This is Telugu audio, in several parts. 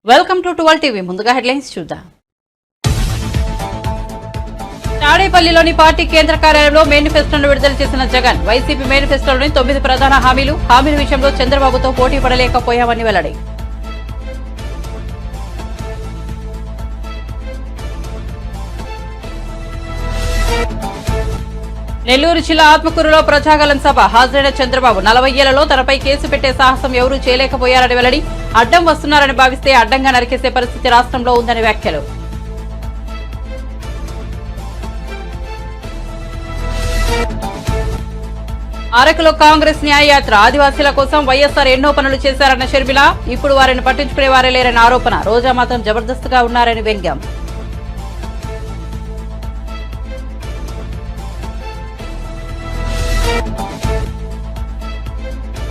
Welcome to 12 TV. ముందుగా హెడ్లైన్స్ చూద్దాం. తాడేపల్లిలోని పార్టీ కేంద్ర కార్యాలయంలో మేనిఫెస్టోను విడుదల చేసిన జగన్ వైసీపీ మేనిఫెస్టోలోని 9 ప్రధాన హామీల విషయంలో చంద్రబాబుతో పోటీ పడలేకపోయామని వెల్లడి. నెల్లూరు జిల్లా ఆత్మకూరులో ప్రజాగలం సభ హాజరైన చంద్రబాబు 40 ఏళ్లలో తనపై కేసు పెట్టే సాహసం ఎవరూ చేయలేకపోయారని వెల్లడి. అడ్డం వస్తున్నారని భావిస్తే అడ్డంగా నరికేసే పరిస్థితి రాష్ట్రంలో ఉందని వ్యాఖ్యలు. అరకులో కాంగ్రెస్ న్యాయయాత్ర ఆదివాసీల కోసం వైఎస్ఆర్ ఎన్నో పనులు చేశారన్న షర్మిల. ఇప్పుడు వారిని పట్టించుకునేవారే లేరని ఆరోపణ. రోజా మాత్రం జబర్దస్త్గా ఉన్నారని వ్యంగ్యం.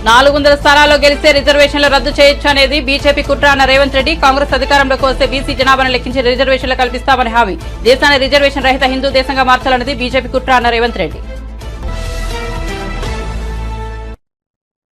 400 స్థానాల్లో గెలిస్తే రిజర్వేషన్లు రద్దు చేయొచ్చు అనేది బీజేపీ కుట్ర అన్న రేవంత్ రెడ్డి. కాంగ్రెస్ అధికారంలోకి వస్తే బీసీ జనాభాను లెక్కించి రిజర్వేషన్లు కల్పిస్తామని హామీ. దేశాన్ని రిజర్వేషన్ రహిత హిందూ దేశంగా మార్చాలన్నది బీజేపీ కుట్ర అన్న రేవంత్ రెడ్డి.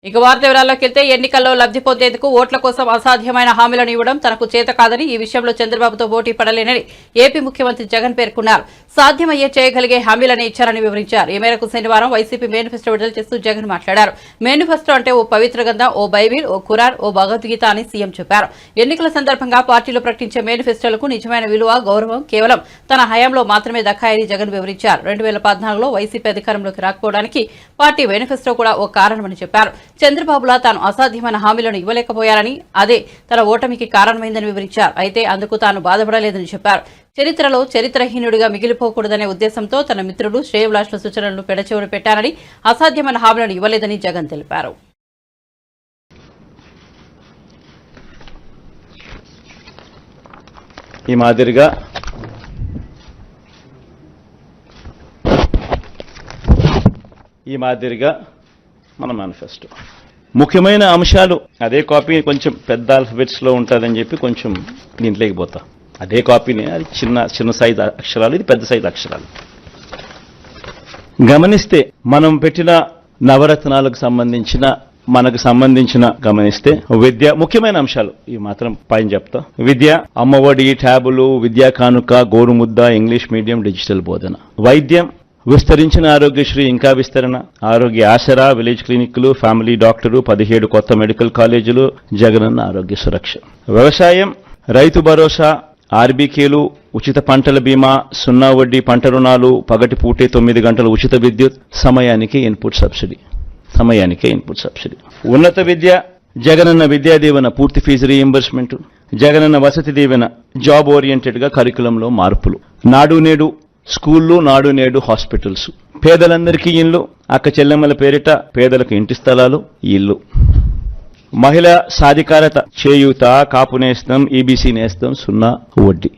ఇక వార్త వివరాల్లోకి వెళ్తే ఎన్నికల్లో లబ్ధి పొందేందుకు ఓట్ల కోసం అసాధ్యమైన హామీలను ఇవ్వడం తనకు చేత కాదని, ఈ విషయంలో చంద్రబాబుతో పోటీ పడలేనని ఏపీ ముఖ్యమంత్రి జగన్ పేర్కొన్నారు. సాధ్యమయ్యే చేయగలిగే హామీలను ఇచ్చారని వివరించారు. ఈ మేరకు శనివారం వైసీపీ మేనిఫెస్టో విడుదల చేస్తూ జగన్ మాట్లాడారు. మేనిఫెస్టో అంటే ఓ పవిత్ర గ్రంథం, ఓ బైబిల్, ఓ ఖురాన్, ఓ భగవద్గీత అని సీఎం చెప్పారు. ఎన్నికల సందర్భంగా పార్టీలు ప్రకటించే మేనిఫెస్టోలకు నిజమైన విలువ, గౌరవం కేవలం తన హయాంలో మాత్రమే దక్కాయని జగన్ వివరించారు. 2014లో వైసీపీ అధికారంలోకి రాకపోవడానికి పార్టీ మేనిఫెస్టో కూడా ఓ కారణమని చెప్పారు. చంద్రబాబులా తాను అసాధ్యమైన హామీలను ఇవ్వలేకపోయారని, అదే తన ఓటమికి కారణమైందని వివరించారు. అయితే అందుకు తాను బాధపడలేదని చెప్పారు. చరిత్రలో చరిత్రహీనుడిగా మిగిలిపోకూడదనే ఉద్దేశంతో తన మిత్రుడు శ్రేయభిలాషుల సూచనలను పెడచెవిన పెట్టారని, అసాధ్యమైన హామీలను ఇవ్వలేదని జగన్ తెలిపారు. ఈ మాదిరిగా మన మేనిఫెస్టో ముఖ్యమైన అంశాలు అదే కాపీ కొంచెం పెద్ద ఆల్ఫబెట్స్ లో ఉంటుందని చెప్పి కొంచెం దీంట్లోకి పోతా. అదే కాపీనే, అది చిన్న సైజు అక్షరాలు, ఇది పెద్ద సైజు అక్షరాలు. గమనిస్తే మనం పెట్టిన నవరత్నాలకు మనకు సంబంధించిన గమనిస్తే విద్య ముఖ్యమైన అంశాలు ఇవి మాత్రం పైన చెప్తా. విద్య, అమ్మఒడి, ట్యాబులు, విద్యా కానుక, గోరుముద్ద, ఇంగ్లీష్ మీడియం, డిజిటల్ బోధన. వైద్యం, విస్తరించిన ఆరోగ్యశ్రీ ఇంకా విస్తరణ, ఆరోగ్య ఆసరా, విలేజ్ క్లినిక్లు, ఫ్యామిలీ డాక్టరు, 17 కొత్త మెడికల్ కాలేజీలు, జగనన్న ఆరోగ్య సురక్ష. వ్యవసాయం, రైతు భరోసా, ఆర్బీకేలు, ఉచిత పంటల బీమా, 0 వడ్డీ పంట రుణాలు, పగటి పూటే 9 గంటల ఉచిత విద్యుత్, సమయానికే ఇన్పుట్ సబ్సిడీ. ఉన్నత విద్య, జగనన్న విద్యా దీవెన, పూర్తి fee reimbursement, Jagananna Vasathi Deevena, job oriented గా కరికులంలో మార్పులు, నాడు నేడు స్కూళ్లు, నాడు నేడు హాస్పిటల్స్, పేదలందరికీ ఇళ్లు, అక్క చెల్లెమ్మల పేరిట పేదలకు ఇంటి స్థలాలు, ఇల్లు, మహిళా సాధికారత, చేయూత, కాపు నేస్తం, ఈబీసీ నేస్తం, 0 వడ్డీ,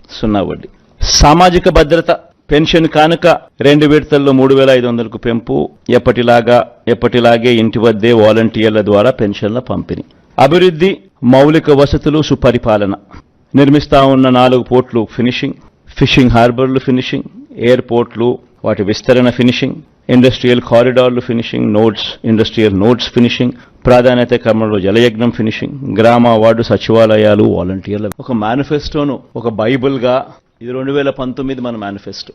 సామాజిక భద్రత, పెన్షన్ కానుక 2 విడతల్లో 3,500కు పెంపు, ఎప్పటిలాగే ఇంటి వద్దే వాలంటీర్ల ద్వారా పెన్షన్ల పంపిణీ, అభివృద్ధి, మౌలిక వసతులు, సుపరిపాలన, నిర్మిస్తా ఉన్న 4 పోర్ట్లు ఫినిషింగ్, ఫిషింగ్ హార్బర్లు ఫినిషింగ్, ఎయిర్పోర్ట్లు వాటి విస్తరణ ఫినిషింగ్, ఇండస్ట్రియల్ కారిడార్లు ఫినిషింగ్, ఇండస్ట్రియల్ నోడ్స్ ఫినిషింగ్, ప్రాధాన్యత క్రమంలో జలయజ్ఞం ఫినిషింగ్, గ్రామ వార్డు సచివాలయాలు, వాలంటీర్లు. ఒక మేనిఫెస్టోను ఒక బైబిల్ గా, ఇది 2019 మన మేనిఫెస్టో.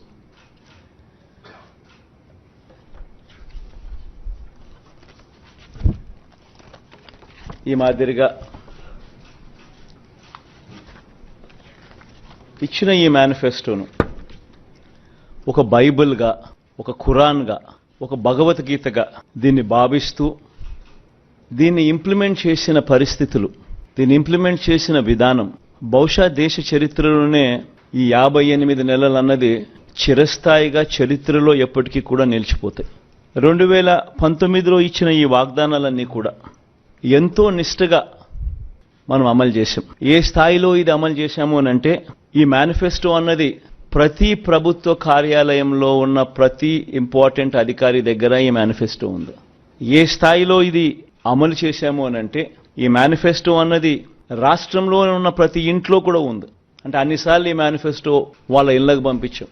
ఈ మాదిరిగా ఇచ్చిన ఈ మేనిఫెస్టోను ఒక బైబిల్గా, ఒక ఖురాన్గా, ఒక భగవద్గీతగా దీన్ని భావిస్తూ దీన్ని ఇంప్లిమెంట్ చేసిన పరిస్థితులు, దీన్ని ఇంప్లిమెంట్ చేసిన విధానం బహుశా దేశ చరిత్రలోనే ఈ 58 నెలలు అన్నది చిరస్థాయిగా చరిత్రలో ఎప్పటికీ కూడా నిలిచిపోతాయి. 2019లో ఇచ్చిన ఈ వాగ్దానాలన్నీ కూడా ఎంతో నిష్ఠగా మనం అమలు చేశాం. ఏ స్థాయిలో ఇది అమలు చేశాము అనంటే, ఈ మేనిఫెస్టో అన్నది ప్రతి ప్రభుత్వ కార్యాలయంలో ఉన్న ప్రతి ఇంపార్టెంట్ అధికారి దగ్గర ఈ మేనిఫెస్టో ఉంది. ఏ స్థాయిలో ఇది అమలు చేశాము అనంటే, ఈ మేనిఫెస్టో అన్నది రాష్ట్రంలో ఉన్న ప్రతి ఇంట్లో కూడా ఉంది. అంటే అన్నిసార్లు ఈ మేనిఫెస్టో వాళ్ళ ఇళ్లకు పంపించాం.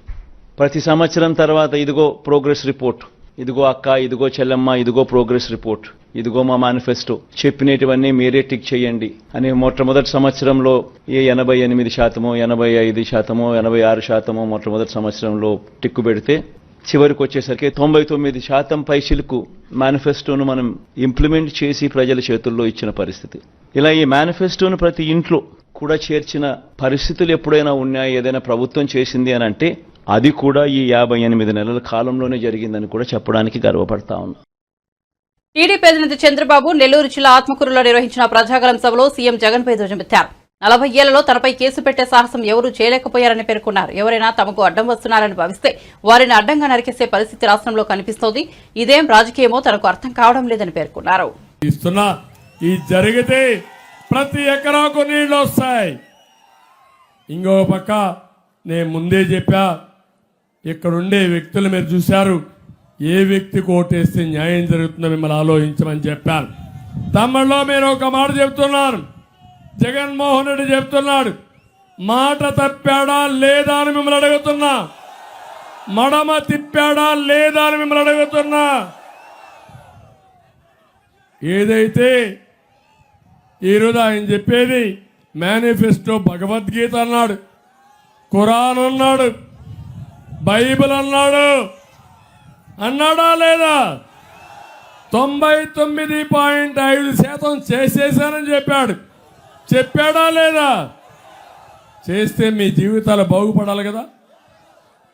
ప్రతి సంవత్సరం తర్వాత ఇదిగో ప్రోగ్రెస్ రిపోర్ట్, ఇదిగో అక్క, ఇదిగో చెల్లెమ్మ, ఇదిగో ప్రోగ్రెస్ రిపోర్ట్, ఇదిగో మా మేనిఫెస్టో, చెప్పినటువన్నీ మీరే టిక్ చేయండి అని మొట్టమొదటి సంవత్సరంలో 88%, 85%, 86% మొట్టమొదటి సంవత్సరంలో టిక్కు పెడితే చివరికి వచ్చేసరికి 99% పైచిలకు మేనిఫెస్టోను మనం ఇంప్లిమెంట్ చేసి ప్రజల చేతుల్లో ఇచ్చిన పరిస్థితి. ఇలా ఈ మేనిఫెస్టోను ప్రతి ఇంట్లో కూడా చేర్చిన పరిస్థితులు ఎప్పుడైనా ఉన్నాయా, ఏదైనా ప్రభుత్వం చేసింది అని అంటే అది కూడా ఈ 58 నెలల కాలంలోనే జరిగిందని కూడా చెప్పడానికి గర్వపడతా ఉన్నా. టీడీపీ అధినేత చంద్రబాబు నెల్లూరు జిల్లా ఆత్మకూరులో నిర్వహించిన ప్రజాగలం సభలో సీఎం జగన్పై ధ్వజమెత్తారు. 40 ఏళ్లలో తనపై కేసు పెట్టే సాహసం ఎవరూ చేయలేకపోయారని పేర్కొన్నారు. ఎవరైనా తమకు అడ్డం వస్తున్నారని భావిస్తే వారిని అడ్డంగా నరికేసే పరిస్థితి రాష్ట్రంలో కనిపిస్తోంది. ఇదేం రాజకీయమో తనకు అర్థం కావడం లేదని పేర్కొన్నారు. జరిగితే ప్రతి ఎకరాకు నీళ్లు వస్తాయి. ఇంకో పక్క నేను ముందే చెప్పా, ఇక్కడుండే వ్యక్తులు మీరు చూశారు, ఏ వ్యక్తికి ఓటేస్తే న్యాయం జరుగుతుందో మిమ్మల్ని ఆలోచించమని చెప్పాను. తమ్ముళ్ళో మీరు ఒక మాట చెప్తున్నాను, జగన్మోహన్ రెడ్డి చెప్తున్నాడు, మాట తప్పాడా లేదా అని మిమ్మల్ని అడుగుతున్నా, మడమ తిప్పాడా లేదా అని మిమ్మల్ని అడుగుతున్నా. ఏదైతే ఈరోజు ఆయన చెప్పేది మేనిఫెస్టో, భగవద్గీత అన్నాడు, ఖురాన్ అన్నాడు, బైబిల్ అన్నాడు, అన్నాడా లేదా? 99.5% చేసేశానని చెప్పాడు. చెప్పాడా లేదా? చేస్తే మీ జీవితాలు బాగుపడాలి కదా.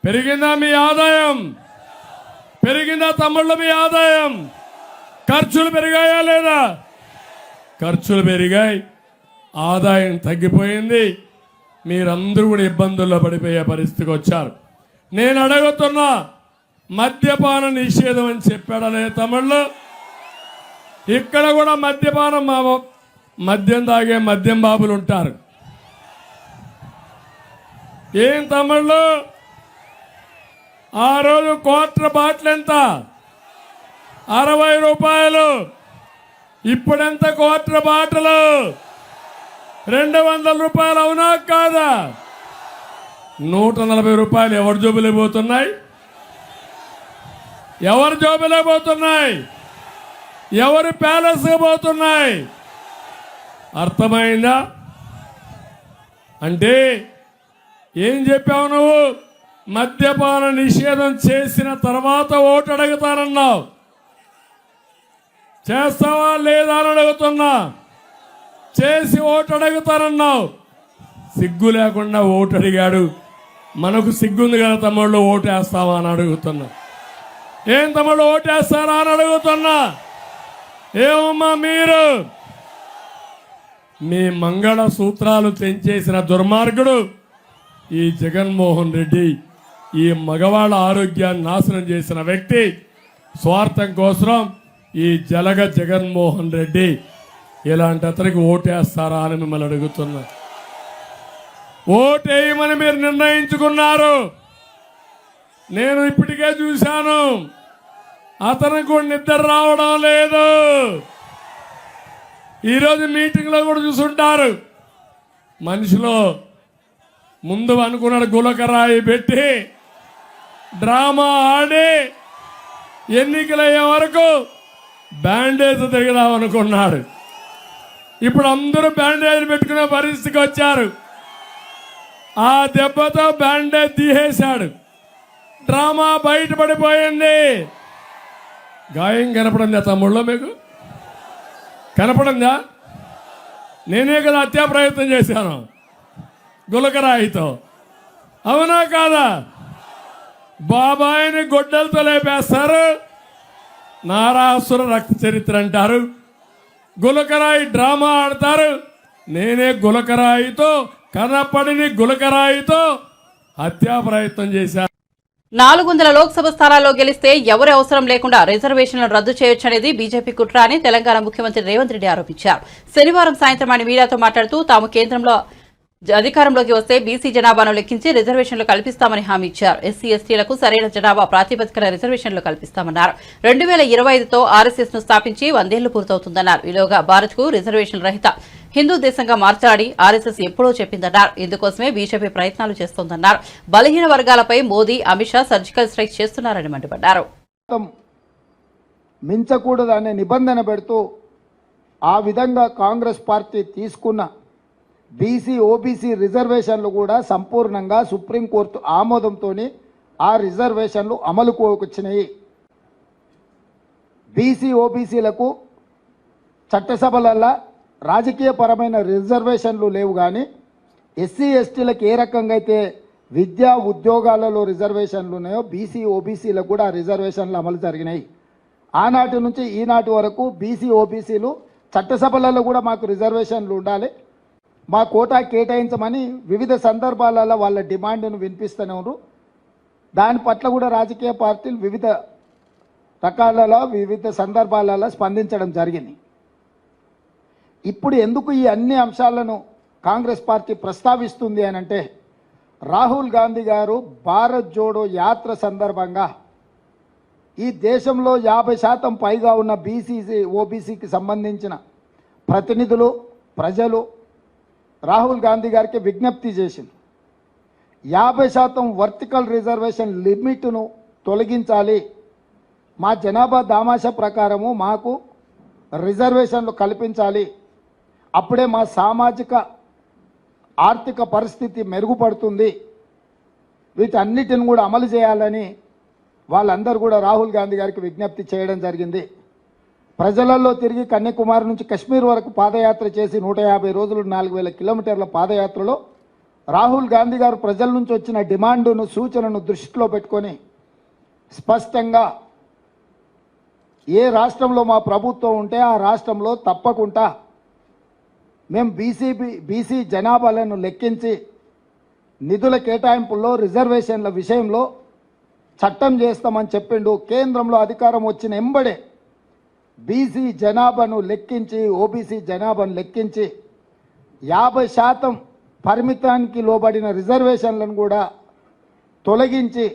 పెరిగిందా మీ ఆదాయం? పెరిగిందా తమ్ముళ్ళు మీ ఆదాయం? ఖర్చులు పెరిగాయా లేదా? ఖర్చులు పెరిగాయి, ఆదాయం తగ్గిపోయింది. మీరందరూ కూడా ఇబ్బందుల్లో పడిపోయే పరిస్థితికి వచ్చారు. నేను అడుగుతున్నా, మద్యపాన నిషేధం అని చెప్పాడా లేదా తమ్ముళ్ళు? ఇక్కడ కూడా మద్యపానం, మద్యం తాగే మద్యం బాబులు ఉంటారు. ఏం తమ్ముళ్ళు, ఆ రోజు క్వార్టర్ బాటిల్ ఎంత? 60 రూపాయలు. ఇప్పుడెంత క్వార్టర్ బాటిల్? 200 రూపాయలు. అవునా కాదా? 140 రూపాయలు ఎవరి జోబులే పోతున్నాయి? ఎవరి జోబులే పోతున్నాయి? ఎవరి ప్యాలెస్ పోతున్నాయి? అర్థమైందా? అంటే ఏం చెప్పావు నువ్వు? మద్యపాన నిషేధం చేసిన తర్వాత ఓటు అడుగుతానన్నావు. చేస్తావా లేదా అని అడుగుతున్నా. చేసి ఓటు అడుగుతానన్నావు. సిగ్గు లేకుండా ఓటు అడిగాడు. మనకు సిగ్గుంది కదా తమ్ముళ్ళు, ఓటు వేస్తావా అని అడుగుతున్నా. ఏం తమ్ముళ్ళు ఓటేస్తారా అని అడుగుతున్నా. ఏమమ్మా మీరు? మీ మంగళ సూత్రాలు తెంచేసిన దుర్మార్గుడు ఈ జగన్మోహన్ రెడ్డి. ఈ మగవాళ్ళ ఆరోగ్యాన్ని నాశనం చేసిన వ్యక్తి. స్వార్థం కోసం ఈ జగన్మోహన్ రెడ్డి. ఇలాంటి అతనికి ఓటేస్తారా అని మిమ్మల్ని అడుగుతున్నా. ఓటేయమని మీరు నిర్ణయించుకున్నారు. నేను ఇప్పటికే చూశాను, అతనికి కూడా నిద్ర రావడం లేదు. ఈరోజు మీటింగ్లో కూడా చూసుంటారు. మనిషిలో ముందు అనుకున్నాడు, గులకరాయి పెట్టి డ్రామా ఆడి ఎన్నికలయ్యే వరకు బ్యాండేజ్ తిరగదాం అనుకున్నాడు. ఇప్పుడు అందరూ బ్యాండేజ్ పెట్టుకునే పరిస్థితికి వచ్చారు. ఆ దెబ్బతో బ్యాండేజ్ తీసేశాడు. డ్రామా బయటపడిపోయింది. గాయం కనపడిందా తమ్ముళ్ళో? మీకు కనపడిందా? నేనే కదా హత్యా ప్రయత్నం చేశాను గులకరాయితో. అవునా కాదా? బాబాయిని గొడ్డలతో లేపేస్తారు. నారాసుర రక్త చరిత్ర అంటారు. గులకరాయి డ్రామా ఆడతారు. నేనే గులకరాయితో, కనపడిని గులకరాయితో హత్యా ప్రయత్నం చేశాను. 400 లోక్సభ స్థానాల్లో గెలిస్తే ఎవరి అవసరం లేకుండా రిజర్వేషన్లను రద్దు చేయొచ్చనేది బీజేపీ కుట్ర అని తెలంగాణ ముఖ్యమంత్రి రేవంత్ రెడ్డి ఆరోపించారు. శనివారం సాయంత్రం ఆయన మీడియాతో మాట్లాడుతూ తాము కేంద్రంలో అధికారంలోకి వస్తే బీసీ జనాభాను లెక్కించి రిజర్వేషన్లు కల్పిస్తామని హామీ ఇచ్చారు. ఎస్సీ ఎస్టీలకు సరైన జనాభా ప్రాతిపదికన రిజర్వేషన్లు కల్పిస్తామన్నారు. 2025తో ఆర్ఎస్ఎస్ ను స్థాపించి 100 ఏళ్లు పూర్తవుతుందన్నారు. ఈలోగా భారత్ కు రిజర్వేషన్ రహిత హిందూ దేశంగా మార్చాలని ఆర్ఎస్ఎస్ ఎప్పుడో చెప్పిందన్నారు. ఇందుకోసమే బీజేపీ ప్రయత్నాలు చేస్తోందన్నారు. బలహీన వర్గాలపై మోదీ, అమిత్ షా సర్జికల్ స్ట్రైక్ చేస్తున్నారని మండిపడ్డారు. మించకూడదు అనే నిబంధన పెడుతూ ఆ విధంగా కాంగ్రెస్ పార్టీ తీసుకున్న బీసీ ఓబీసీ రిజర్వేషన్లు కూడా సంపూర్ణంగా సుప్రీంకోర్టు ఆమోదంతో ఆ రిజర్వేషన్లు అమలుకు వచ్చినాయి. బీసీ ఓబీసీలకు చట్టసభలల్లో రాజకీయపరమైన రిజర్వేషన్లు లేవు, కానీ ఎస్సీ ఎస్టీలకు ఏ రకంగా అయితే విద్యా ఉద్యోగాలలో రిజర్వేషన్లు ఉన్నాయో బీసీ ఓబీసీలకు కూడా ఆ రిజర్వేషన్లు అమలు జరిగినాయి. ఆనాటి నుంచి ఈనాటి వరకు బీసీ ఓబీసీలు చట్టసభలలో కూడా మాకు రిజర్వేషన్లు ఉండాలి, మా కోటా కేటాయించమని వివిధ సందర్భాలలో వాళ్ళ డిమాండ్ను వినిపిస్తూనే ఉన్నారు. దాని పట్ల కూడా రాజకీయ పార్టీలు వివిధ రకాలలో వివిధ సందర్భాలలో స్పందించడం జరిగింది. ఇప్పుడు ఎందుకు ఈ అన్ని అంశాలను కాంగ్రెస్ పార్టీ ప్రస్తావిస్తుంది అని అంటే, రాహుల్ గాంధీ గారు భారత్ జోడో యాత్ర సందర్భంగా ఈ దేశంలో 50% పైగా ఉన్న ఓబీసీకి సంబంధించిన ప్రతినిధులు ప్రజలు రాహుల్ గాంధీ గారికి విజ్ఞప్తి చేసింది. 50% వర్టికల్ రిజర్వేషన్ లిమిట్ను తొలగించాలి, మా జనాభా దామాషా ప్రకారము మాకు రిజర్వేషన్లు కల్పించాలి, అప్పుడే మా సామాజిక ఆర్థిక పరిస్థితి మెరుగుపడుతుంది, వీటన్నిటిని కూడా అమలు చేయాలని వాళ్ళందరూ కూడా రాహుల్ గాంధీ గారికి విజ్ఞప్తి చేయడం జరిగింది. ప్రజలలో తిరిగి కన్యాకుమారి నుంచి కశ్మీర్ వరకు పాదయాత్ర చేసి 150 రోజులు 4000 కిలోమీటర్ల పాదయాత్రలో రాహుల్ గాంధీ గారు ప్రజల నుంచి వచ్చిన డిమాండును సూచనను దృష్టిలో పెట్టుకొని స్పష్టంగా ఏ రాష్ట్రంలో మా ప్రభుత్వం ఉంటే ఆ రాష్ట్రంలో తప్పకుండా మేము బీసీ జనాభాలను లెక్కించి నిధుల కేటాయింపుల్లో రిజర్వేషన్ల విషయంలో చట్టం చేస్తామని చెప్పిండు. కేంద్రంలో అధికారం వచ్చిన ఎంబడే బీసీ జనాభాను లెక్కించి ఓబీసీ జనాభాను లెక్కించి 50% పరిమితానికి లోబడిన రిజర్వేషన్లను కూడా తొలగించి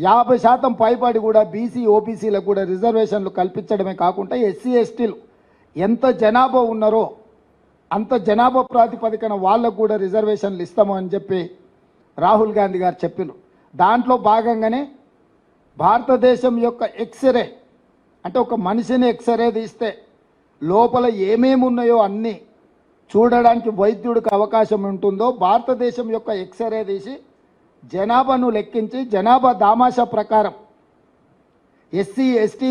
50% పైబడి కూడా బీసీ ఓబీసీలకు కూడా రిజర్వేషన్లు కల్పించడమే కాకుండా ఎస్సీ ఎస్టీలు ఎంత జనాభా ఉన్నారో అంత జనాభా ప్రాతిపదికన వాళ్ళకు కూడా రిజర్వేషన్లు ఇస్తాము అని చెప్పి రాహుల్ గాంధీ గారు చెప్పారు. దాంట్లో భాగంగానే భారతదేశం యొక్క ఎక్స్రే అంటే ఒక మనిషిని ఎక్స్రే తీస్తే లోపల ఏమేమి ఉన్నాయో అన్నీ చూడడానికి వైద్యుడికి అవకాశం ఉంటుందో భారతదేశం యొక్క ఎక్స్రే తీసి జనాభాను లెక్కించి జనాభా దామాషా ప్రకారం ఎస్సీ ఎస్టీ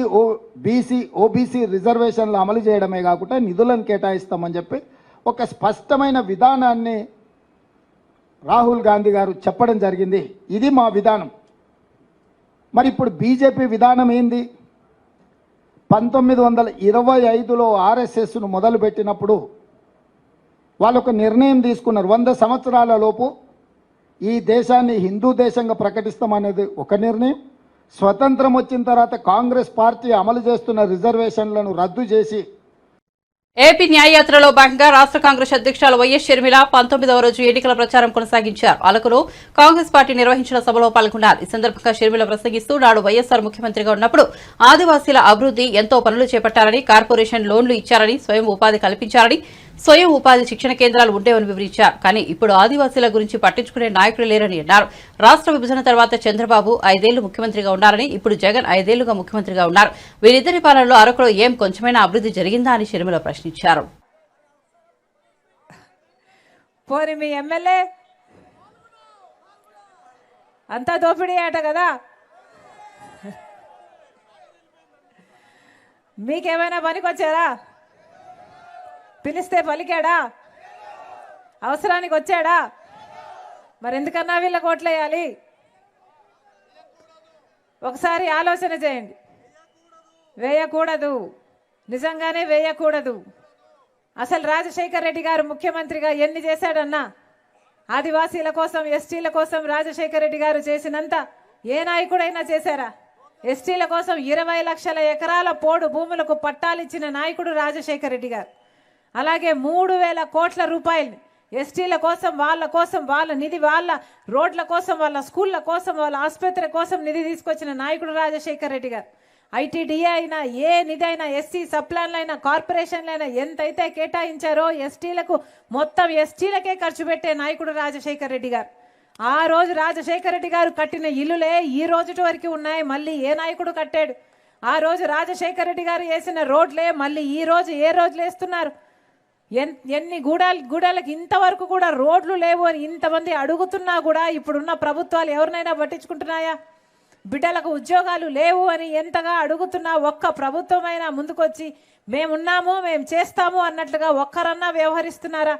బీసీ ఓబీసీ రిజర్వేషన్లు అమలు చేయడమే కాకుండా నిధులను కేటాయిస్తామని చెప్పి ఒక స్పష్టమైన విధానాన్ని రాహుల్ గాంధీ గారు చెప్పడం జరిగింది. ఇది మా విధానం. మరి ఇప్పుడు బీజేపీ విధానం ఏంది? 1925లో ఆర్ఎస్ఎస్ను మొదలుపెట్టినప్పుడు వాళ్ళు ఒక నిర్ణయం తీసుకున్నారు. 100 సంవత్సరాల లోపు ఈ దేశాన్ని హిందూ దేశంగా ప్రకటిస్తామనేది ఒక నిర్ణయం. స్వతంత్రం వచ్చిన తర్వాత కాంగ్రెస్ పార్టీ అమలు చేస్తున్న రిజర్వేషన్లను రద్దు చేసి ఏపీ న్యాయయాత్రలో భాగంగా రాష్ట్ర కాంగ్రెస్ అధ్యక్షురాలు వైఎస్ షర్మిల 19వ రోజు ఎన్నికల ప్రచారం కొనసాగించారు. అలకులో కాంగ్రెస్ పార్టీ నిర్వహించిన సభలో పాల్గొన్నారు. ఈ సందర్భంగా షర్మిల ప్రసంగిస్తూ నాడు వైఎస్ఆర్ ముఖ్యమంత్రిగా ఉన్నప్పుడు ఆదివాసీల అభివృద్ధి ఎంతో పనులు చేపట్టారని, కార్పొరేషన్ లోన్లు ఇచ్చారని, స్వయం ఉపాధి కల్పించారని, స్వయం ఉపాధి శిక్షణ కేంద్రాలు ఉండేవని వివరించారు. కానీ ఇప్పుడు ఆదివాసీల గురించి పట్టించుకునే నాయకులు లేరని అన్నారు. రాష్ట్ర విభజన తర్వాత చంద్రబాబు 5 ఏళ్లు ముఖ్యమంత్రిగా ఉన్నారని, ఇప్పుడు జగన్ 5 ఏళ్లుగా ముఖ్యమంత్రిగా ఉన్నారు. వీరిద్దరి పాలనలో అరకులో ఏం కొంచెమైనా అభివృద్ధి జరిగిందా అని షర్మిల ప్రశ్నించారు. పోనీ మీ ఎమ్మెల్యే అంతా దోపిడీ ఆట కదా, మీకేమైనా పనికొచ్చారా? పిలిస్తే పలికాడా? అవసరానికి వచ్చాడా? మరి ఎందుకన్నా వీళ్ళకి ఓట్లేయాలి? ఒకసారి ఆలోచన చేయండి. వేయకూడదు, నిజంగానే వేయకూడదు. అసలు రాజశేఖర్ రెడ్డి గారు ముఖ్యమంత్రిగా ఎన్ని చేశాడన్నా? ఆదివాసీల కోసం, ఎస్టీల కోసం రాజశేఖర్ రెడ్డి గారు చేసినంత ఏ నాయకుడైనా చేశారా? ఎస్టీల కోసం 20 లక్షల ఎకరాల పోడు భూములకు పట్టాలిచ్చిన నాయకుడు రాజశేఖర్ రెడ్డి గారు. అలాగే 3000 కోట్ల రూపాయలు ఎస్టీల కోసం, వాళ్ళ నిధి, వాళ్ళ రోడ్ల కోసం, వాళ్ళ స్కూళ్ళ కోసం, వాళ్ళ ఆసుపత్రి కోసం నిధి తీసుకొచ్చిన నాయకుడు రాజశేఖర్ రెడ్డి గారు. ఐటీడీఏ అయినా, ఏ నిధి అయినా, ఎస్సీ సప్లాన్లైనా, కార్పొరేషన్లైనా ఎంతైతే కేటాయించారో ఎస్టీలకు మొత్తం ఎస్టీలకే ఖర్చు పెట్టే నాయకుడు రాజశేఖర్ రెడ్డి గారు. ఆ రోజు రాజశేఖర్ రెడ్డి గారు కట్టిన ఇల్లులే ఈ రోజు వరకు ఉన్నాయి. మళ్ళీ ఏ నాయకుడు కట్టాడు? ఆ రోజు రాజశేఖర రెడ్డి గారు వేసిన రోడ్లే మళ్ళీ ఈ రోజు ఏ రోజులు వేస్తున్నారు? ఎన్ని గూడాలకి ఇంతవరకు కూడా రోడ్లు లేవు అని ఇంతమంది అడుగుతున్నా కూడా ఇప్పుడున్న ప్రభుత్వాలు ఎవరినైనా పట్టించుకుంటున్నాయా? బిడ్డలకు ఉద్యోగాలు లేవు అని ఎంతగా అడుగుతున్నా ఒక్క ప్రభుత్వమైనా ముందుకొచ్చి మేమున్నాము మేము చేస్తాము అన్నట్లుగా ఒక్కరన్నా వ్యవహరిస్తున్నారా?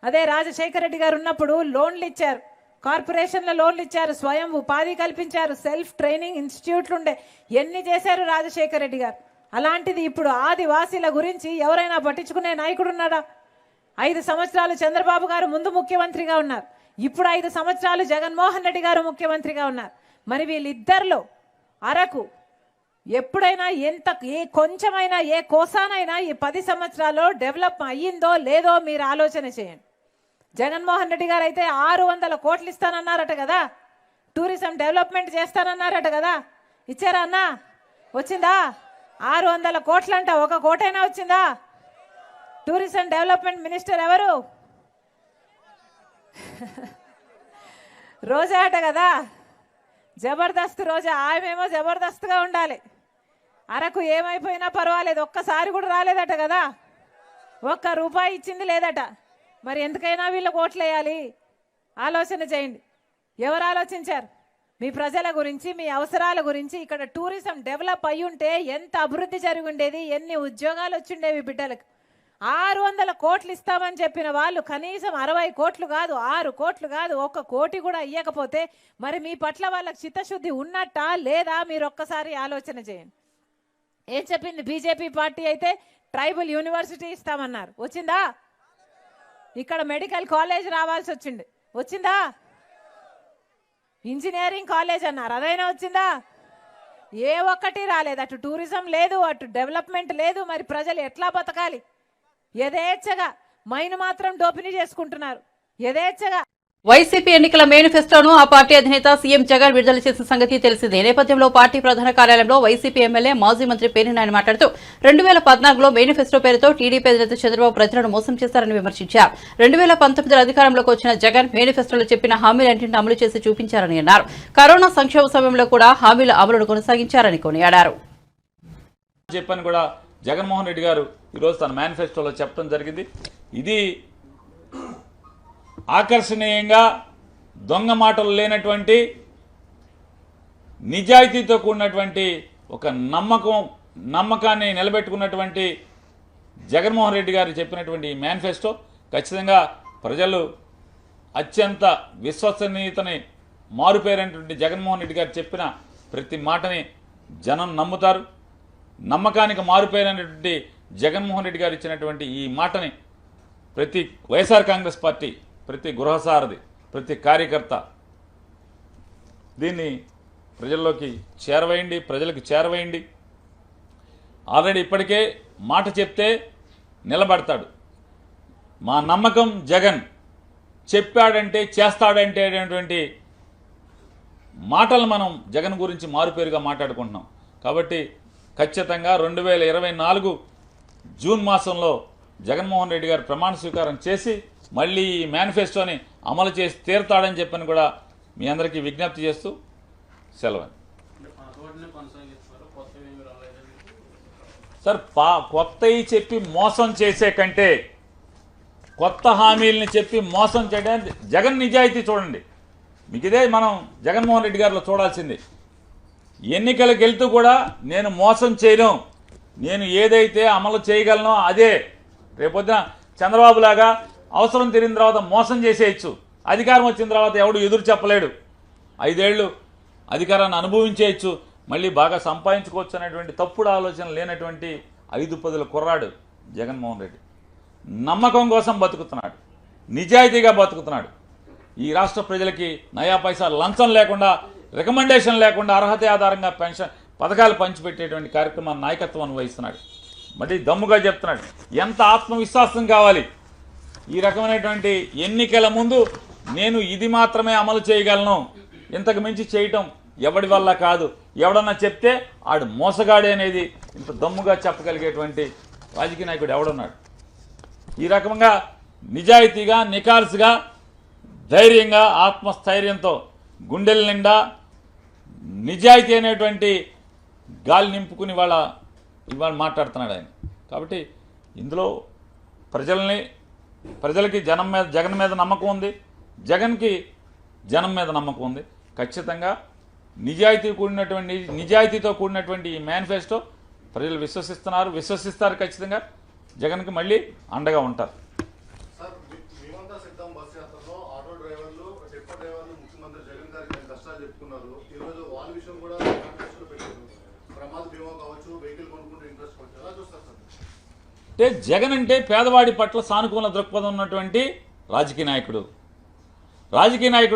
అదే రాజశేఖర రెడ్డి గారు ఉన్నప్పుడు లోన్లు ఇచ్చారు, కార్పొరేషన్ల లోన్లు ఇచ్చారు, స్వయం ఉపాధి కల్పించారు, సెల్ఫ్ ట్రైనింగ్ ఇన్స్టిట్యూట్లు ఉండే, ఎన్ని చేశారు రాజశేఖర రెడ్డి గారు. అలాంటిది ఇప్పుడు ఆదివాసీల గురించి ఎవరైనా పట్టించుకునే నాయకుడు ఉన్నాడా? 5 సంవత్సరాలు చంద్రబాబు గారు ముందు ముఖ్యమంత్రిగా ఉన్నారు, ఇప్పుడు 5 సంవత్సరాలు జగన్మోహన్ రెడ్డి గారు ముఖ్యమంత్రిగా ఉన్నారు. మరి వీళ్ళిద్దరిలో అరకు ఎప్పుడైనా ఏ కొంచెమైనా ఏ కోసానైనా ఈ 10 సంవత్సరాల్లో డెవలప్ అయ్యిందో లేదో మీరు ఆలోచన చేయండి. జగన్మోహన్ రెడ్డి గారు అయితే 600 కోట్లు ఇస్తానన్నారట కదా, టూరిజం డెవలప్మెంట్ చేస్తానన్నారట కదా, ఇచ్చారా అన్నా? వచ్చిందా? 600 కోట్లంట, 1 కోటైనా వచ్చిందా? టూరిజం డెవలప్మెంట్ మినిస్టర్ ఎవరు? రోజా అట కదా, జబర్దస్త్ రోజా. ఆమెమో జబర్దస్త్గా ఉండాలి, అరకు ఏమైపోయినా పర్వాలేదు, ఒక్కసారి కూడా రాలేదట కదా, 1 రూపాయి ఇచ్చింది లేదట. మరి ఎందుకైనా వీళ్ళకి ఓట్లు వేయాలి? ఆలోచన చేయండి. ఎవరు ఆలోచించారు? మీ ప్రజల గురించి, మీ అవసరాల గురించి. ఇక్కడ టూరిజం డెవలప్ అయ్యి ఉంటే ఎంత అభివృద్ధి జరిగి ఉండేది, ఎన్ని ఉద్యోగాలు వచ్చిండేవి బిడ్డలకు. 600 కోట్లు ఇస్తామని చెప్పిన వాళ్ళు కనీసం 60 కోట్లు కాదు, 6 కోట్లు కాదు, 1 కోటి కూడా ఇవ్వకపోతే మరి మీ పట్ల వాళ్ళకి చిత్తశుద్ధి ఉన్నట్టా లేదా? మీరు ఒక్కసారి ఆలోచన చేయండి. ఏం చెప్పింది బీజేపీ పార్టీ? అయితే ట్రైబల్ యూనివర్సిటీ ఇస్తామన్నారు, వచ్చిందా? ఇక్కడ మెడికల్ కాలేజ్ రావాల్సి వచ్చింది, వచ్చిందా? ఇంజనీరింగ్ కాలేజ్ అన్నారు, అదైనా వచ్చిందా? ఏ ఒక్కటి రాలేదు. అటు టూరిజం లేదు, అటు డెవలప్మెంట్ లేదు. మరి ప్రజలు ఎట్లా బతకాలి? యథేచ్ఛగా మైను మాత్రం దోపిడీ చేసుకుంటున్నారు, యథేచ్ఛగా. వైసీపీ ఎన్నికల మేనిఫెస్టోను ఆ పార్టీ అధినేత సీఎం జగన్ విడుదల చేసిన సంగతి తెలిసిందే. నేపథ్యంలో పార్టీ ప్రధాన కార్యాలయంలో వైసీపీ ఎమ్మెల్యే మాజీ మంత్రి పేర్ని మాట్లాడుతూ 2014లో మేనిఫెస్టో పేరుతో టీడీపీ అధినేత చంద్రబాబు ప్రజలను మోసం చేశారని విమర్శించారు. 2019లో అధికారంలోకి వచ్చిన జగన్ మేనిఫెస్టోలో చెప్పిన హామీలన్నింటినీ అమలు చేసి చూపించారని అన్నారు. కరోనా సంక్షోభ సమయంలో కూడా హామీల అమలును కొనసాగించారని కొనియాడారు. చెప్పని కూడా జగన్మోహన్ రెడ్డి గారు ఈరోజు తన మేనిఫెస్టోలో చెప్పడం జరిగింది. ఇది ఆకర్షణీయంగా దొంగ మాటలు లేనటువంటి నిజాయితీతో కూడినటువంటి ఒక నమ్మకాన్ని నిలబెట్టుకున్నటువంటి జగన్మోహన్ రెడ్డి గారు చెప్పినటువంటి ఈ మేనిఫెస్టో ఖచ్చితంగా ప్రజలు అత్యంత విశ్వసనీయతని మారుపేరైనటువంటి జగన్మోహన్ రెడ్డి గారు చెప్పిన ప్రతి మాటని జనం నమ్ముతారు. నమ్మకానికి మారుపేరైనటువంటి జగన్మోహన్ రెడ్డి గారు ఇచ్చినటువంటి ఈ మాటని ప్రతి వైఎస్ఆర్ కాంగ్రెస్ పార్టీ, ప్రతి గృహసారథి, ప్రతి కార్యకర్త దీన్ని ప్రజల్లోకి చేరవేయండి, ప్రజలకు చేరవేయండి. ఆల్రెడీ ఇప్పటికే మాట చెప్తే నిలబడతాడు. మా నమ్మకం జగన్, చెప్పాడంటే చేస్తాడంటే అనేటువంటి మాటలు మనం జగన్ గురించి మారుపేరుగా మాట్లాడుకుంటున్నాం. కాబట్టి ఖచ్చితంగా 2024 జూన్ మాసంలో జగన్మోహన్ రెడ్డి గారు ప్రమాణ స్వీకారం చేసి మళ్ళీ ఈ మేనిఫెస్టోని అమలు చేసి తీరుతాడని చెప్పని కూడా మీ అందరికీ విజ్ఞప్తి చేస్తూ సెలవు. సార్, కొత్తవి చెప్పి మోసం చేసే కంటే కొత్త హామీలని చెప్పి మోసం చేయడానికి జగన్ నిజాయితీ చూడండి. మీకు ఇదే మనం జగన్మోహన్ రెడ్డి గారిలో చూడాల్సింది. ఎన్నికలకు వెళ్తూ కూడా నేను మోసం చేయను, నేను ఏదైతే అమలు చేయగలనో అదే. రేపొద్దున చంద్రబాబు లాగా అవసరం తీరిన తర్వాత మోసం చేసేయచ్చు, అధికారం వచ్చిన తర్వాత ఎవడు ఎదురు చెప్పలేడు, 5 ఏళ్ళు అధికారాన్ని అనుభవించేయచ్చు, మళ్ళీ బాగా సంపాదించుకోవచ్చు అనేటువంటి తప్పుడు ఆలోచన లేనటువంటి 5 పదుల కుర్రాడు జగన్మోహన్ రెడ్డి. నమ్మకం కోసం బతుకుతున్నాడు, నిజాయితీగా బతుకుతున్నాడు. ఈ రాష్ట్ర ప్రజలకి నయా పైసా లంచం లేకుండా, రికమెండేషన్ లేకుండా అర్హత ఆధారంగా పెన్షన్ పథకాలు పంచిపెట్టేటువంటి కార్యక్రమాన్ని నాయకత్వాన్ని వహిస్తున్నాడు. మరి దమ్ముగా చెప్తున్నాడు. ఎంత ఆత్మవిశ్వాసం కావాలి ఈ రకమైనటువంటి ఎన్నికల ముందు, నేను ఇది మాత్రమే అమలు చేయగలను, ఇంతకు మించి చేయటం ఎవడి వల్ల కాదు, ఎవడన్నా చెప్తే ఆడు మోసగాడే అనేది ఇంత దమ్ముగా చెప్పగలిగేటువంటి రాజకీయ నాయకుడు ఎవడున్నాడు? ఈ రకంగా నిజాయితీగా, నికాల్సుగా, ధైర్యంగా, ఆత్మస్థైర్యంతో, గుండెల నిండా నిజాయితీ అనేటువంటి గాలి నింపుకుని ఇవాళ మాట్లాడుతున్నాడు ఆయన. కాబట్టి ఇందులో ప్రజలకి జగన్ మీద నమ్మకం ఉంది, జగన్కి జనం మీద నమ్మకం ఉంది. ఖచ్చితంగా నిజాయితీతో కూడినటువంటి ఈ మేనిఫెస్టో ప్రజలు విశ్వసిస్తారు. ఖచ్చితంగా జగన్కి మళ్ళీ అండగా ఉంటారు. మేమంతా సిద్ధం బస్ యాత్రలో ఆటో డ్రైవర్లు, డిపో డ్రైవర్లు ముఖ్యమంత్రి జగన్ గారికి కష్టాలు చెప్పుకున్నారు. ఈరోజు వాళ్ళ విషయం కూడా మేనిఫెస్టోలో పెట్టారు. ప్రమాద బీమా కావచ్చు, వెహికల్ కొనుక్కుంటే ఇంట్రెస్ట్ కావచ్చు. ఎలా చూస్తారు సార్? అంటే జగన్ అంటే పేదవాడి పట్ల సానుకూల దృక్పథం ఉన్నటువంటి రాజకీయ నాయకుడు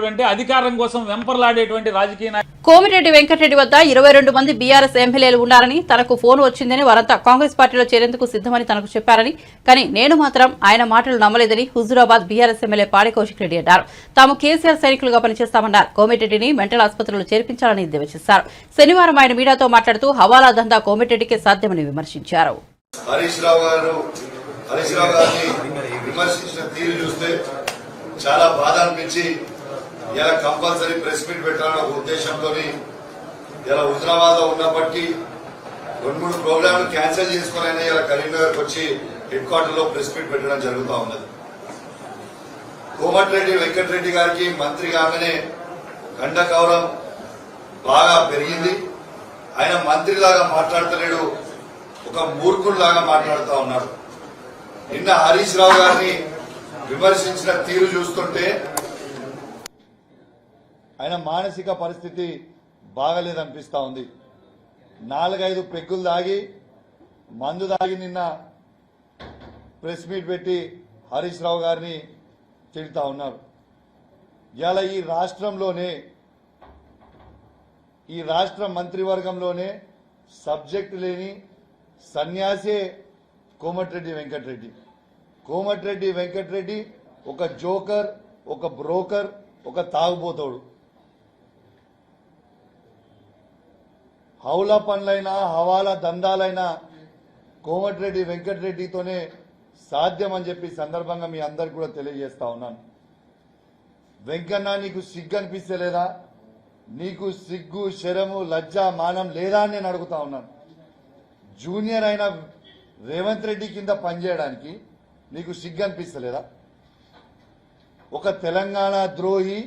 అంటే అధికారం కోసం వెంపర్లాడేటువంటి రాజకీయ నాయకుడు. కోమిరెడ్డి వెంకటరెడ్డి వద్ద 22 మంది బీఆర్ఎస్ ఎమ్మెల్యేలు ఉన్నారని, తనకు ఫోన్ వచ్చిందని, వారంతా కాంగ్రెస్ పార్టీలో చేరేందుకు సిద్ధమని తనకు చెప్పారని, కానీ నేను మాత్రం ఆయన మాటలు నమ్మలేదని హుజూరాబాద్ బీఆర్ఎస్ ఎమ్మెల్యే పాడి కౌశిక్ రెడ్డి అన్నారు. తాము కేసీఆర్ సైనికులుగా పనిచేస్తామన్నారు. కోమిరెడ్డిని మెంటల్ ఆసుపత్రిలో చేర్పించాలని ఎద్దేవా చేశారు. శనివారం ఆయన మీడియాతో మాట్లాడుతూ హవాలా దందా కోమిరెడ్డికే సాధ్యమని విమర్శించారు. హరీష్ రావు గారిని విమర్శించిన తీరు చూస్తే చాలా బాధ అనిపించి ఇలా కంపల్సరీ ప్రెస్ మీట్ పెట్టాలన్న ఒక ఉద్దేశంతో ఇలా హుజరాబాద్ లో ఉన్నప్పటికీ 2-3 ప్రోగ్రాంలు క్యాన్సిల్ చేసుకుని ఇలా కరీంనగర్కి వచ్చి హెడ్ క్వార్టర్ లో ప్రెస్ మీట్ పెట్టడం జరుగుతూ ఉన్నది. కోమటిరెడ్డి వెంకటరెడ్డి గారికి మంత్రి కాగానే గంట గౌరవం బాగా పెరిగింది. ఆయన మంత్రిలాగా మాట్లాడతలేడు, ఒక మూర్ఖుల్లాగా మాట్లాడుతూ ఉన్నాడు. నిన్న హరీష్ రావు గారిని విమర్శించిన తీరు చూస్తుంటే ఆయన మానసిక పరిస్థితి బాగలేదనిపిస్తా ఉంది. 4-5 పెగ్గులు దాగి మందు దాగి నిన్న ప్రెస్ మీట్ పెట్టి హరీష్ రావు గారిని తిడుతా ఉన్నారు. ఇలా ఈ రాష్ట్ర మంత్రివర్గంలోనే సబ్జెక్టు లేని సన్యాసే కోమటిరెడ్డి వెంకటరెడ్డి ఒక జోకర్, ఒక బ్రోకర్, ఒక తాగుబోతోడు. హౌలా పనులైనా హవాలా దందాలైనా కోమటిరెడ్డి వెంకటరెడ్డితోనే సాధ్యం అని చెప్పి సందర్భంగా మీ అందరికి కూడా తెలియజేస్తా ఉన్నాను. వెంకన్న, నీకు సిగ్గు అనిపిస్తలేదా? నీకు సిగ్గు, శరము, లజ్జ, మానం లేదా అని నేను అడుగుతా ఉన్నాను. జూనియర్ అయిన రేవంత్ రెడ్డి కింద పనిచేయడానికి నీకు సిగ్గు అనిపిస్తలేదా? ఒక తెలంగాణ ద్రోహి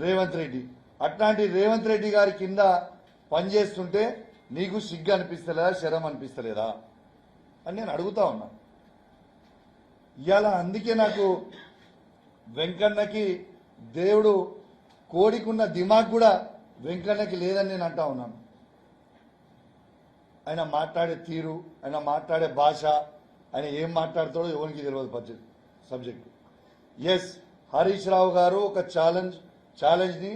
రేవంత్ రెడ్డి, అట్లాంటి రేవంత్ రెడ్డి గారి కింద పనిచేస్తుంటే నీకు సిగ్గు అనిపిస్తలేదా, శరం అనిపిస్తలేదా అని నేను అడుగుతా ఉన్నా. ఇవాళ అందుకే నాకు వెంకన్నకి దేవుడు కోడికున్న దిమాగ్ కూడా వెంకన్నకి లేదని నేను అంటా ఉన్నాను. ఆయన మాట్లాడే తీరు, ఆయన మాట్లాడే భాష, ఆయన ఏం మాట్లాడతాడో ఎవరికి తెలియదు సబ్జెక్టు. ఎస్, హరీష్ రావు గారు ఒక ఛాలెంజ్ని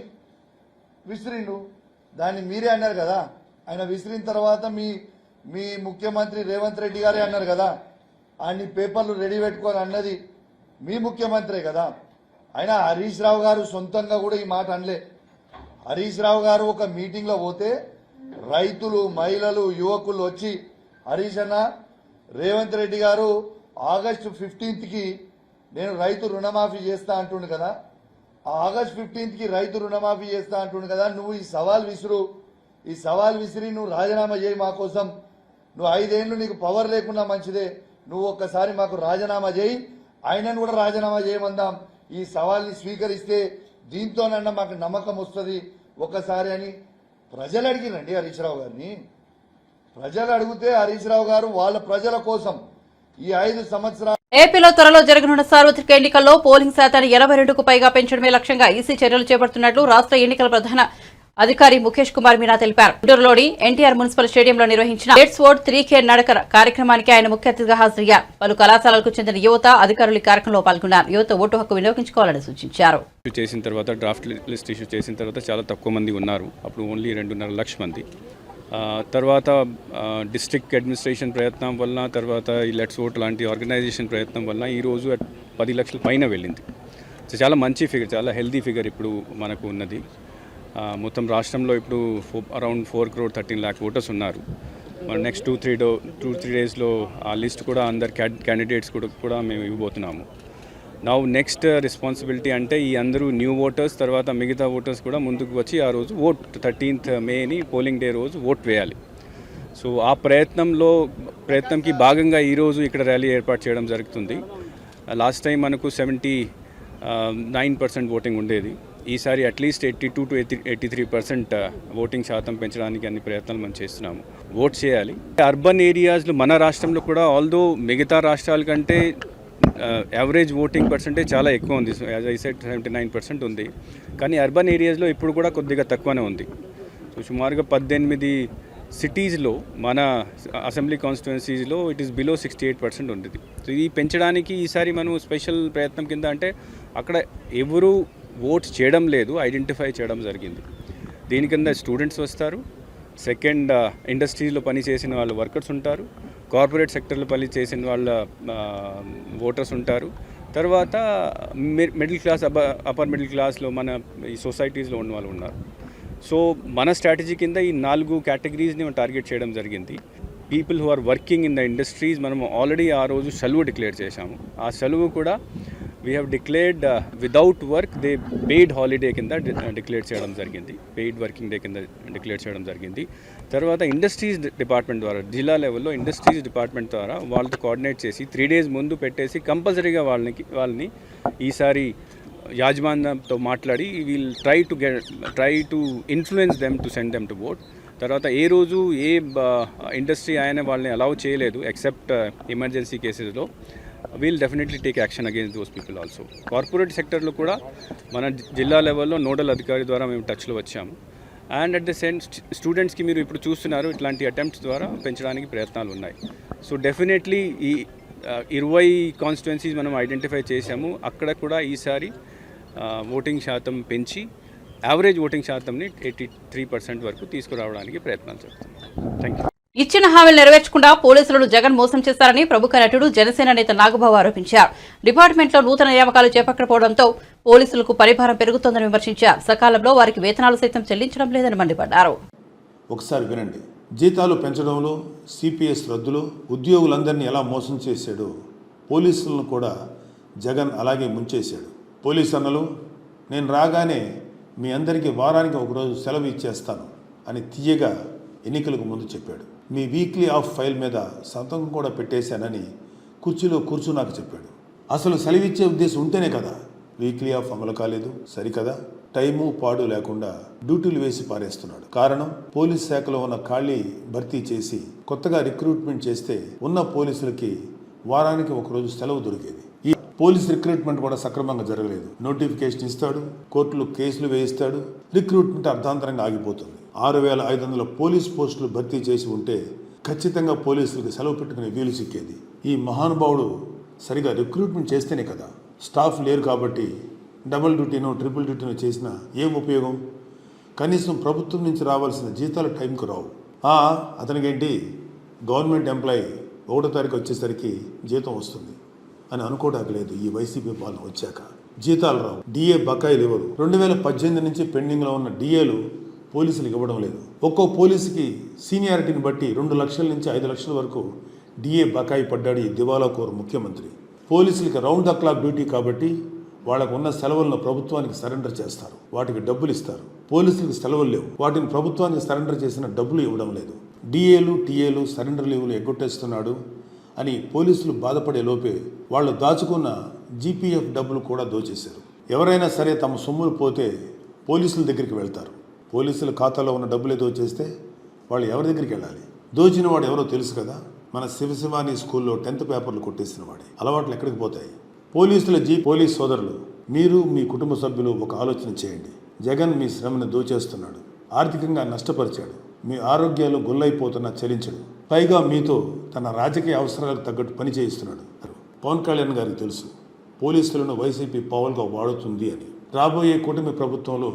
విసిరిండు. దాన్ని మీరే అన్నారు కదా. ఆయన విసిరిన తర్వాత మీ ముఖ్యమంత్రి రేవంత్ రెడ్డి గారే అన్నారు కదా, ఆయన్ని పేపర్లు రెడీ పెట్టుకొని అన్నది మీ ముఖ్యమంత్రే కదా. అయినా హరీష్ రావు గారు సొంతంగా కూడా ఈ మాట అనలే. హరీష్ రావు గారు ఒక మీటింగ్లో పోతే రైతులు, మహిళలు, యువకులు వచ్చి హరీష్ అన్న, రేవంత్ రెడ్డి గారు ఆగస్టు 15కి నేను రైతు రుణమాఫీ చేస్తా అంటుండు కదా, ఆ ఆగస్టు 15కి రైతు రుణమాఫీ చేస్తా అంటుండు కదా, నువ్వు ఈ సవాల్ విసిరి నువ్వు రాజీనామా చేయి మా కోసం. నువ్వు 5 ఏళ్లు నీకు పవర్ లేకున్నా మంచిదే, నువ్వు ఒక్కసారి మాకు రాజీనామా చేయి, ఆయనను కూడా రాజీనామా చేయమందాం. ఈ సవాల్ని స్వీకరిస్తే దీంతోనన్నా మాకు నమ్మకం వస్తుంది ఒక్కసారి అని ప్రజలు అడిగినండి హరీష్ రావు గారిని. ప్రజలు అడిగితే హరీష్ రావు గారు వాళ్ళ ప్రజల కోసం ఈ 5 సంవత్సరాలు. ఏపీలో త్వరలో జరగనున్న సార్వత్రిక ఎన్నికల్లో పోలింగ్ శాతాన్ని 82కు పైగా పెంచడమే లక్ష్యంగా ఈసీ చర్యలు చేపడుతున్నట్లు రాష్ట్ర ఎన్నికల ప్రధాన అధికారి ముఖేష్ కుమార్ మీనా తెలిపారు. గుంటూరులోని ఎన్టీఆర్ మున్సిపల్ స్టేడియంలో నిర్వహించిన లెట్స్ ఓట్ 3K నడక కార్యక్రమానికి ఆయన ముఖ్య అతిథిగా హాజరయ్యారు. పలు కళాశాలలకు చెందిన యువత, అధికారులు ఈ కార్యక్రమంలో పాల్గొన్నారు. యువత ఓటు హక్కు వినియోగించుకోవాలని సూచించారు. చేసిన తర్వాత డ్రాఫ్ట్ లిస్ట్ ఇష్యూ చేసిన తర్వాత చాలా తక్కువ మంది ఉన్నారు. అప్పుడు ఓన్లీ 2.5 లక్షల మంది. తర్వాత డిస్ట్రిక్ట్ అడ్మినిస్ట్రేషన్ ప్రయత్నం వల్ల, తర్వాత ఈ లెట్స్ ఓట్ లాంటి ఆర్గనైజేషన్ ప్రయత్నం వల్ల ఈరోజు 10 లక్షల పైన వెళ్ళింది. సో చాలా మంచి ఫిగర్, చాలా హెల్దీ ఫిగర్ ఇప్పుడు మనకు ఉన్నది. మొత్తం రాష్ట్రంలో ఇప్పుడు అరౌండ్ 4.13 lakh ఓటర్స్ ఉన్నారు. నెక్స్ట్ 2-3 డేస్లో ఆ లిస్ట్ కూడా అందరు క్యాండిడేట్స్ కూడా మేము ఇవ్వబోతున్నాము. నా నెక్స్ట్ రెస్పాన్సిబిలిటీ అంటే ఈ అందరూ న్యూ ఓటర్స్ తర్వాత మిగతా ఓటర్స్ కూడా ముందుకు వచ్చి ఆ రోజు 13th మేని పోలింగ్ డే రోజు ఓట్ వేయాలి. సో ఆ ప్రయత్నంకి భాగంగా ఈరోజు ఇక్కడ ర్యాలీ ఏర్పాటు చేయడం జరుగుతుంది. లాస్ట్ టైం మనకు 79% ఓటింగ్ ఉండేది. ఈసారి అట్లీస్ట్ 82 to 83% ఓటింగ్ శాతం పెంచడానికి అన్ని ప్రయత్నాలు మనం చేస్తున్నాము. ఓట్ చేయాలి. అర్బన్ ఏరియాస్లో మన రాష్ట్రంలో కూడా ఆల్దో మిగతా రాష్ట్రాల కంటే యావరేజ్ ఓటింగ్ పర్సెంటేజ్ చాలా ఎక్కువ ఉంది. యాజ్ ఐ సెడ్ 79% ఉంది. కానీ అర్బన్ ఏరియాస్లో ఇప్పుడు కూడా కొద్దిగా తక్కువనే ఉంది. సో సుమారుగా 18 సిటీస్లో మన అసెంబ్లీ కాన్స్టిట్యుయెన్సీస్లో ఇట్ ఈస్ బిలో 68% ఉంది. సో ఇది పెంచడానికి ఈసారి మనం స్పెషల్ ప్రయత్నం కింద అంటే అక్కడ ఎవరు ఓట్స్ చేయడం లేదు ఐడెంటిఫై చేయడం జరిగింది. దీని కింద స్టూడెంట్స్ వస్తారు, సెకండ్ ఇండస్ట్రీస్లో పనిచేసిన వాళ్ళు వర్కర్స్ ఉంటారు, కార్పొరేట్ సెక్టర్లో పనిచేసిన వాళ్ళ ఓటర్స్ ఉంటారు, తర్వాత మిడిల్ క్లాస్ అప్పర్ మిడిల్ క్లాస్లో మన ఈ సొసైటీస్లో ఉన్న వాళ్ళు ఉన్నారు. సో మన స్ట్రాటజీ కింద ఈ 4 కేటగిరీస్ని మనం టార్గెట్ చేయడం జరిగింది. People who are working in the industries మనం ఆల్రెడీ ఆ రోజు సెలవు డిక్లేర్ చేశాము. ఆ సెలవు కూడా we have declared without work they paid holiday కింద డిక్లేర్ చేయడం జరిగింది, పెయిడ్ వర్కింగ్ డే కింద డిక్లేర్ చేయడం జరిగింది. తర్వాత ఇండస్ట్రీస్ డిపార్ట్మెంట్ ద్వారా జిల్లా లెవెల్లో ఇండస్ట్రీస్ డిపార్ట్మెంట్ ద్వారా వాళ్ళతో కోఆర్డినేట్ చేసి 3 days ముందు పెట్టేసి కంపల్సరీగా వాళ్ళని ఈసారి యాజమాన్యంతో మాట్లాడి we'll try to influence them to send them to vote. తర్వాత ఏ రోజు ఏ ఇండస్ట్రీ ఆయన వాళ్ళని అలౌ చేయలేదు ఎక్సెప్ట్ ఎమర్జెన్సీ కేసెస్లో. We'll definitely take action against those people also. Corporate సెక్టర్లో కూడా మన జిల్లా లెవెల్లో నోడల్ అధికారి ద్వారా మేము టచ్లో వచ్చాము. అండ్ అట్ ద సేమ్ స్టూడెంట్స్కి మీరు ఇప్పుడు చూస్తున్నారు ఇట్లాంటి అటెంప్ట్స్ ద్వారా పెంచడానికి ప్రయత్నాలు ఉన్నాయి. సో డెఫినెట్లీ ఈ 20 కాన్స్టిట్యుయెన్సీస్ మనం ఐడెంటిఫై చేశాము. అక్కడ కూడా ఈసారి ఓటింగ్ శాతం పెంచి యావరేజ్ ఓటింగ్ శాతంని 83% వరకు తీసుకురావడానికి ప్రయత్నాలు చేస్తున్నాం. Thank you. ఇచ్చిన హామీలు నెరవేర్చకుండా పోలీసులను జగన్ మోసం చేశారని ప్రముఖ నటుడు జనసేన నేత నాగబాబు ఆరోపించారు. డిపార్ట్మెంట్లో నూతన నియామకాలు చేపట్టకపోవడంతో పోలీసులకు పరిభారం పెరుగుతోందని విమర్శించారు. సకాలంలో వారికి వేతనాలు సైతం చెల్లించడం లేదని మండిపడ్డారు. ఒకసారి వినండి. జీతాలు పెంచడంలో, సిపిఎస్ రద్దులో ఉద్యోగులందరినీ ఎలా మోసం చేశాడో పోలీసులను కూడా జగన్ అలాగే ముంచేశాడు. పోలీసు అన్నలు, నేను రాగానే మీ అందరికీ వారానికి ఒకరోజు సెలవు ఇచ్చేస్తాను అని తీయగా ఎన్నికలకు ముందు చెప్పాడు. మీ వీక్లీ ఆఫ్ ఫైల్ మీద సంతకం కూడా పెట్టేశానని కుర్చీలో కూర్చున్నాక చెప్పాడు. అసలు సెలవు ఇచ్చే ఉద్దేశం ఉంటేనే కదా వీక్లీ ఆఫ్ అమలు కాలేదు. సరికదా, టైము పాడు లేకుండా డ్యూటీలు వేసి పారేస్తున్నాడు. కారణం, పోలీస్ శాఖలో ఉన్న ఖాళీ భర్తీ చేసి కొత్తగా రిక్రూట్మెంట్ చేస్తే ఉన్న పోలీసులకి వారానికి ఒకరోజు సెలవు దొరికేది. ఈ పోలీస్ రిక్రూట్మెంట్ కూడా సక్రమంగా జరగలేదు. నోటిఫికేషన్ ఇస్తాడు, కోర్టులు కేసులు వేయిస్తాడు, రిక్రూట్మెంట్ అర్ధాంతరంగా ఆగిపోతుంది. 6,500 పోలీస్ పోస్టులు భర్తీ చేసి ఉంటే ఖచ్చితంగా పోలీసులకు సెలవు పెట్టుకునే వీలు సిక్కేది. ఈ మహానుభావుడు సరిగా రిక్రూట్మెంట్ చేస్తేనే కదా. స్టాఫ్ లేరు కాబట్టి డబుల్ డ్యూటీనో ట్రిపుల్ డ్యూటీనో చేసినా ఏం ఉపయోగం? కనీసం ప్రభుత్వం నుంచి రావాల్సిన జీతాలు టైంకు రావు. అతనికేంటి, గవర్నమెంట్ ఎంప్లాయీ 1వ తారీఖు వచ్చేసరికి జీతం వస్తుంది అని అనుకోవడానికి లేదు. ఈ వైసీపీ పాలన వచ్చాక జీతాలు రావు, డిఏ బకాయిలు ఇవ్వరు. 2018 నుంచి పెండింగ్లో ఉన్న డిఏలు పోలీసులకు ఇవ్వడం లేదు. ఒక్కో పోలీసుకి సీనియారిటీని బట్టి 2 లక్షల నుంచి 5 లక్షల వరకు డిఏ బకాయి పడ్డాడు ఈ దివాలా కోరు ముఖ్యమంత్రి. పోలీసులకి రౌండ్ ద క్లాక్ డ్యూటీ కాబట్టి వాళ్ళకు ఉన్న సెలవులను ప్రభుత్వానికి సరెండర్ చేస్తారు, వాటికి డబ్బులు ఇస్తారు. పోలీసులకు సెలవులు లేవు, వాటిని ప్రభుత్వానికి సరెండర్ చేసిన డబ్బులు ఇవ్వడం లేదు. డిఏలు టీఏలు సరెండర్ లీవులు ఎగ్గొట్టేస్తున్నాడు అని పోలీసులు బాధపడే లోపే వాళ్ళు దాచుకున్న జీపీఎఫ్ డబ్బులు కూడా దోచేశారు. ఎవరైనా సరే తమ సొమ్ములు పోతే పోలీసుల దగ్గరికి వెళ్తారు. పోలీసుల ఖాతాలో ఉన్న డబ్బులే దోచేస్తే వాళ్ళు ఎవరి దగ్గరికి వెళ్ళాలి? దోచిన వాడు ఎవరో తెలుసు కదా, మన శివశివాని స్కూల్లో 10th పేపర్లు కొట్టేసిన వాడే. అలవాట్లు ఎక్కడికి పోతాయి? పోలీస్ సోదరులు, మీరు మీ కుటుంబ సభ్యులు ఒక ఆలోచన చేయండి. జగన్ మీ శ్రమను దోచేస్తున్నాడు, ఆర్థికంగా నష్టపరిచాడు, మీ ఆరోగ్యాలు గొల్లైపోతున్నా చలించడు. పైగా మీతో తన రాజకీయ అవసరాలకు తగ్గట్టు పని చేయిస్తున్నాడు. పవన్ కళ్యాణ్ గారికి తెలుసు పోలీసులను వైసీపీ పావులుగా వాడుతుంది అని. రాబోయే కూటమి ప్రభుత్వంలో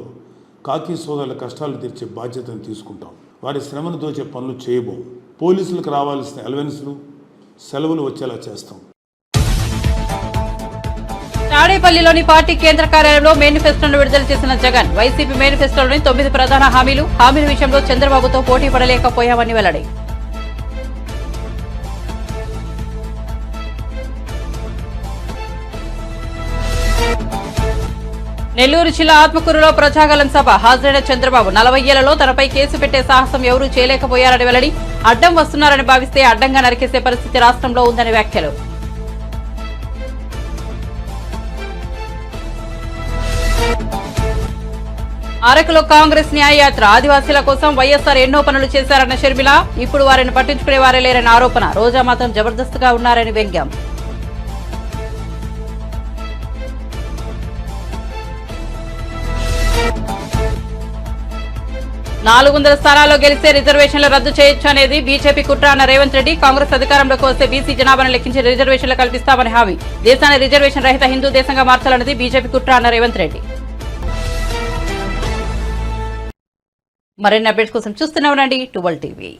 కాకి సోదరుల కష్టాలు తీర్చే బాధ్యతను తీసుకుంటాం. వారి శ్రమను దోచే పనులు చేయబోం. పోలీసులకు రావాల్సిన అలవెన్స్లు, సెలవులు వచ్చేలా చేస్తాం. తాడేపల్లిలోని పార్టీ కేంద్ర కార్యాలయంలో మేనిఫెస్టోను విడుదల చేసిన జగన్, వైసీపీ మేనిఫెస్టోలోని 9 ప్రధాన హామీల విషయంలో చంద్రబాబుతో పోటీ పడలేకపోయామని వెల్లడి. నెల్లూరు జిల్లా ఆత్మకూరులో ప్రజాగలం సభ హాజరైన చంద్రబాబు 40 ఏళ్లలో తనపై కేసు పెట్టే సాహసం ఎవరూ చేయలేకపోయారని వెల్లడి. అడ్డం వస్తున్నారని భావిస్తే అడ్డంగా నరికేసే పరిస్థితి రాష్ట్రంలో ఉందని వ్యాఖ్యలు. అరకులో కాంగ్రెస్ న్యాయయాత్ర ఆదివాసీల కోసం వైఎస్ఆర్ ఎన్నో పనులు చేశారన్న షర్మిల. ఇప్పుడు వారిని పట్టించుకునే వారే లేరని ఆరోపణ. రోజా మాత్రం జబర్దస్త్గా ఉన్నారని వ్యంగ్యం. 400 స్థానాల్లో గెలిస్తే రిజర్వేషన్లు రద్దు చేయొచ్చు అనేది బీజేపీ కుట్ర అన్న రేవంత్ రెడ్డి. కాంగ్రెస్ అధికారంలోకి వస్తే బీసీ జనాభాను లెక్కించి రిజర్వేషన్లు కల్పిస్తామని హామీ. దేశాన్ని రిజర్వేషన్ రహిత హిందూ దేశంగా మార్చాలన్నది బీజేపీ కుట్ర అన్న రేవంత్ రెడ్డి. మరిన్ని అప్డేట్స్ కోసం చూస్తూనే ఉండండి 12 టీవీ.